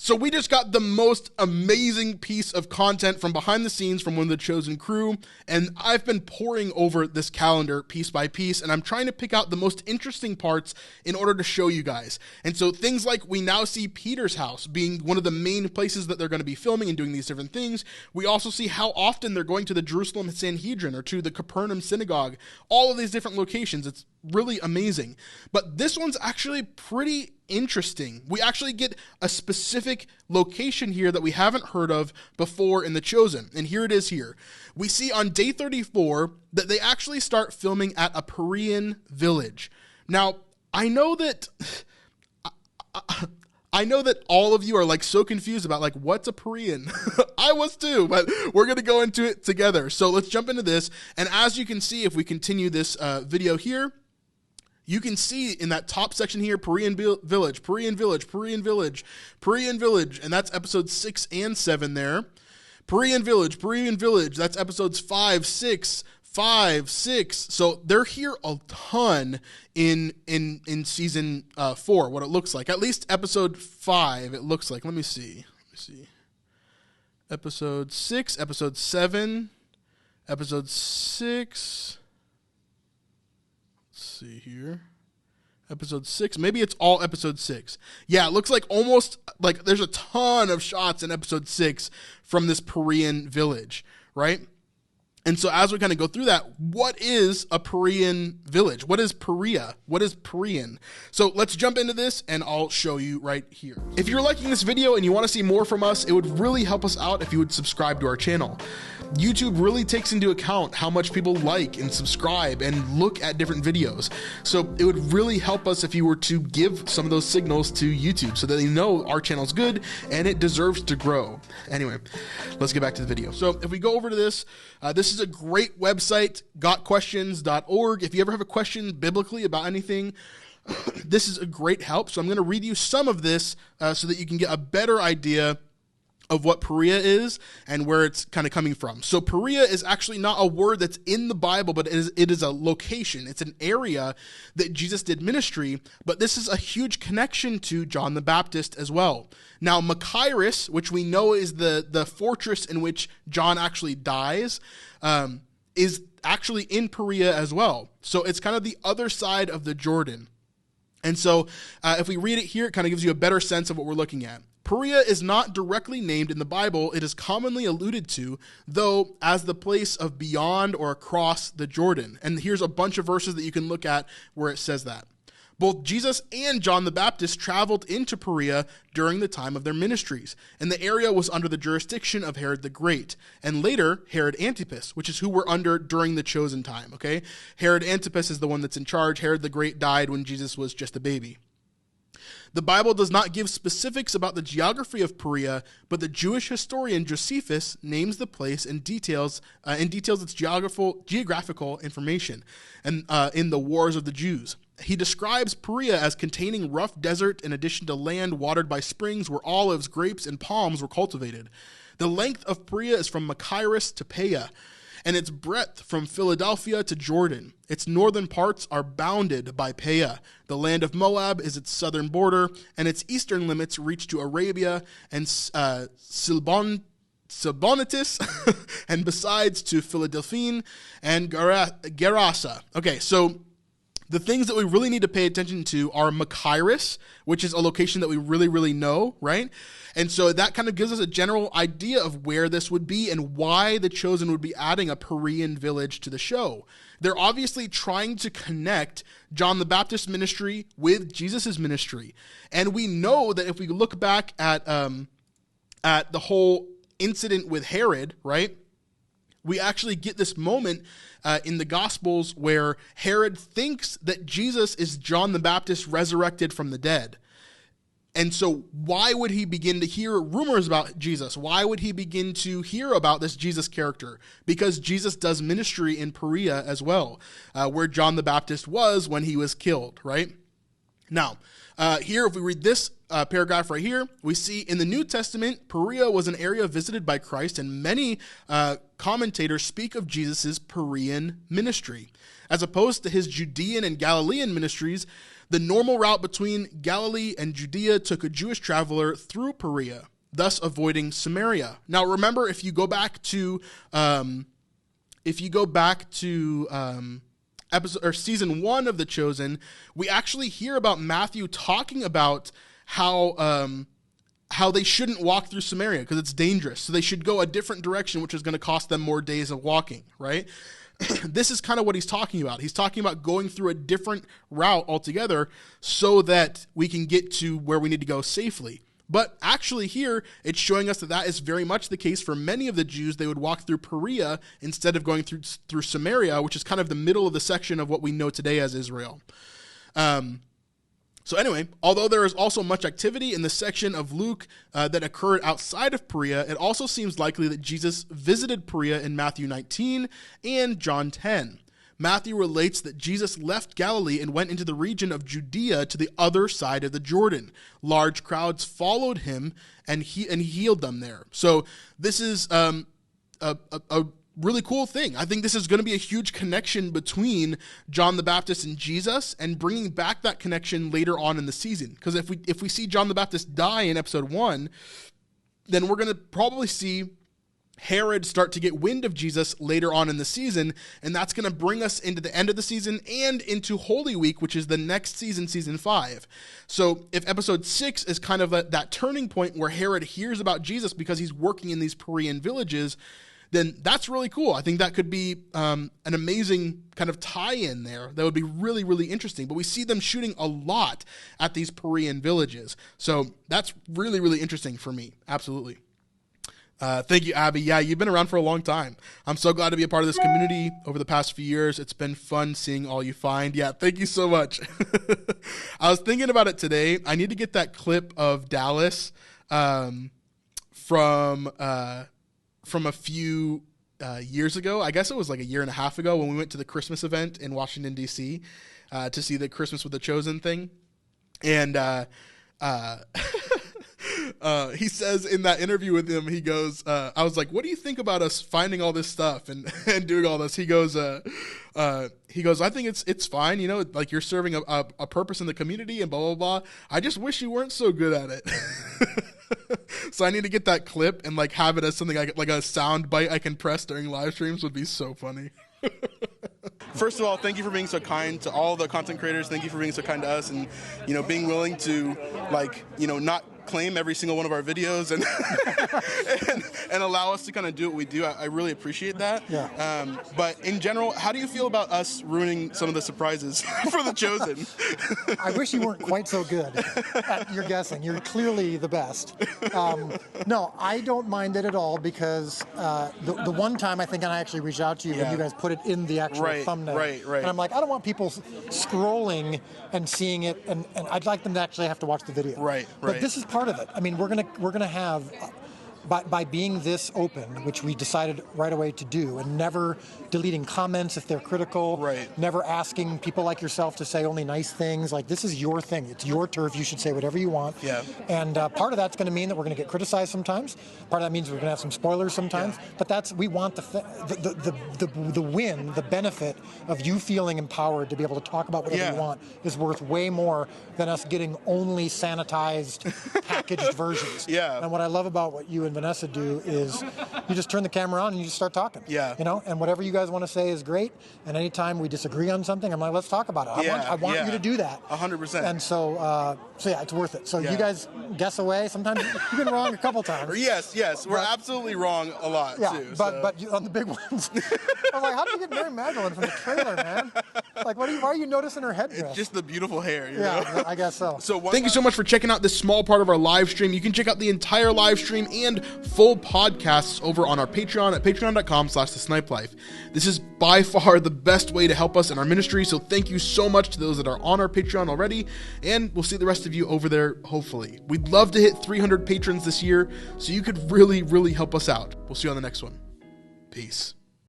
So we just got the most amazing piece of content from behind the scenes from one of the chosen crew, and I've been poring over this calendar piece by piece, and I'm trying to pick out the most interesting parts in order to show you guys. And so things like we now see Peter's house being one of the main places that they're going to be filming and doing these different things. We also see how often they're going to the Jerusalem Sanhedrin or to the Capernaum synagogue, all of these different locations. It's really amazing. But this one's actually pretty interesting. We actually get a specific location here that we haven't heard of before in The Chosen. And here it is here. We see on day 34 that they actually start filming at a Perean village. Now, I know that all of you are like so confused about like, what's a Perean? I was too, but we're going to go into it together. So let's jump into this. And as you can see, if we continue this video here, you can see in that top section here, Perean village, Perean village, Perean village, Perean village, and that's episodes 6 and 7 there. Perean village, that's episodes 5, 6, 5, 6. So they're here a ton in season 4, what it looks like. At least episode 5, it looks like. Let me see. Episode 6, episode 7, episode 6. See here, episode 6, maybe it's all episode 6. Yeah, it looks like almost like there's a ton of shots in episode 6 from this Perean village, right? And so as we kind of go through that, what is a Perean village? What is Perea? What is Perean? So let's jump into this and I'll show you right here. If you're liking this video and you want to see more from us, it would really help us out if you would subscribe to our channel. YouTube really takes into account how much people like and subscribe and look at different videos. So it would really help us if you were to give some of those signals to YouTube so that they know our channel's good and it deserves to grow. Anyway, let's get back to the video. So if we go over to this, this is a great website, gotquestions.org. If you ever have a question biblically about anything, this is a great help. So I'm going to read you some of this so that you can get a better idea of what Perea is and where it's kind of coming from. So Perea is actually not a word that's in the Bible, but it is a location. It's an area that Jesus did ministry, but this is a huge connection to John the Baptist as well. Now, Machaerus, which we know is the fortress in which John actually dies, is actually in Perea as well. So it's kind of the other side of the Jordan. And so if we read it here, it kind of gives you a better sense of what we're looking at. Perea is not directly named in the Bible. It is commonly alluded to, though, as the place of beyond or across the Jordan. And here's a bunch of verses that you can look at where it says that. Both Jesus and John the Baptist traveled into Perea during the time of their ministries, and the area was under the jurisdiction of Herod the Great, and later Herod Antipas, which is who we're under during the chosen time, okay? Herod Antipas is the one that's in charge. Herod the Great died when Jesus was just a baby. The Bible does not give specifics about the geography of Perea, but the Jewish historian Josephus names the place and details its geographical information and in the Wars of the Jews. He describes Perea as containing rough desert in addition to land watered by springs where olives, grapes, and palms were cultivated. The length of Perea is from Machaerus to Perea, and its breadth from Philadelphia to Jordan. Its northern parts are bounded by Perea. The land of Moab is its southern border, and its eastern limits reach to Arabia and Silbonitis, and besides to Philadelphine and Gerasa. Okay, so the things that we really need to pay attention to are Machaerus, which is a location that we really, really know, right? And so that kind of gives us a general idea of where this would be and why the Chosen would be adding a Perean village to the show. They're obviously trying to connect John the Baptist's ministry with Jesus' ministry. And we know that if we look back at the whole incident with Herod, right? We actually get this moment in the Gospels where Herod thinks that Jesus is John the Baptist resurrected from the dead. And so why would he begin to hear rumors about Jesus? Why would he begin to hear about this Jesus character? Because Jesus does ministry in Perea as well, where John the Baptist was when he was killed, right? Now, here, if we read this paragraph right here, we see in the New Testament, Perea was an area visited by Christ, and many commentators speak of Jesus' Perean ministry. As opposed to his Judean and Galilean ministries, The normal route between Galilee and Judea took a Jewish traveler through Perea, thus avoiding Samaria. Now, remember, if you go back to episode or season 1 of The Chosen, we actually hear about Matthew talking about how they shouldn't walk through Samaria because it's dangerous. So they should go a different direction, which is going to cost them more days of walking, right? This is kind of what he's talking about. He's talking about going through a different route altogether so that we can get to where we need to go safely. But actually here, it's showing us that that is very much the case for many of the Jews. They would walk through Perea instead of going through Samaria, which is kind of the middle of the section of what we know today as Israel. So anyway, although there is also much activity in the section of Luke that occurred outside of Perea, it also seems likely that Jesus visited Perea in Matthew 19 and John 10. Matthew relates that Jesus left Galilee and went into the region of Judea to the other side of the Jordan. Large crowds followed him, and he healed them there. So this is a really cool thing. I think this is going to be a huge connection between John the Baptist and Jesus, and bringing back that connection later on in the season. Because if we see John the Baptist die in episode 1, then we're going to probably see Herod start to get wind of Jesus later on in the season, and that's going to bring us into the end of the season and into Holy Week, which is the next season, season 5. So if episode 6 is kind of that turning point where Herod hears about Jesus because he's working in these Perean villages, then that's really cool. I think that could be an amazing kind of tie-in there. That would be really, really interesting. But we see them shooting a lot at these Perean villages. So that's really, really interesting for me. Absolutely. Thank you, Abby. Yeah, you've been around for a long time. I'm so glad to be a part of this community over the past few years. It's been fun seeing all you find. Yeah, thank you so much. I was thinking about it today. I need to get that clip of Dallas from a few years ago. I guess it was like a year and a half ago when we went to the Christmas event in Washington, D.C. To see the Christmas with the Chosen thing. And he says in that interview with him, he goes, I was like, what do you think about us finding all this stuff and doing all this? He goes, I think it's fine. You know, like you're serving a purpose in the community and blah, blah, blah. I just wish you weren't so good at it. So I need to get that clip and like have it as something like a sound bite I can press during live streams would be so funny. First of all, thank you for being so kind to all the content creators. Thank you for being so kind to us and, you know, being willing to like, you know, not claim every single one of our videos and and allow us to kind of do what we do. I really appreciate that. Yeah. But in general, how do you feel about us ruining some of the surprises for The Chosen? I wish you weren't quite so good at your guessing. You're clearly the best. No, I don't mind it at all because the one time I think I actually reached out to you when you guys put it in the actual thumbnail. Right. And I'm like, I don't want people scrolling and seeing it, and I'd like them to actually have to watch the video. Right. But this is part of it. I mean, we're gonna have by being this open, which we decided right away to do, and never deleting comments if they're critical, never asking people like yourself to say only nice things. Like, this is your thing. It's your turf. You should say whatever you want. Yeah. And part of that's going to mean that we're going to get criticized sometimes. Part of that means we're going to have some spoilers sometimes. Yeah. But we want the win, the benefit of you feeling empowered to be able to talk about whatever you want is worth way more than us getting only sanitized, packaged versions. Yeah. And what I love about what you and Vanessa do is you just turn the camera on and you just start talking. Yeah. You know, and whatever you guys want to say is great. And anytime we disagree on something, I'm like, let's talk about it. I want you to do that. 100%. And so yeah, it's worth it. So you guys guess away. Sometimes you've been wrong a couple times. Yes. We're absolutely wrong a lot too. But on the big ones, I'm like, how did you get Mary Magdalene from the trailer, man? Like, why are you noticing her headdress? It's just the beautiful hair. You know? I guess so. Thank you so much for checking out this small part of our live stream. You can check out the entire live stream and full podcasts over on our Patreon at patreon.com/thesnipelife. This is by far the best way to help us in our ministry, so thank you so much to those that are on our Patreon already, and we'll see the rest of you over there, hopefully. We'd love to hit 300 patrons this year, so you could really, really help us out. We'll see you on the next one. Peace.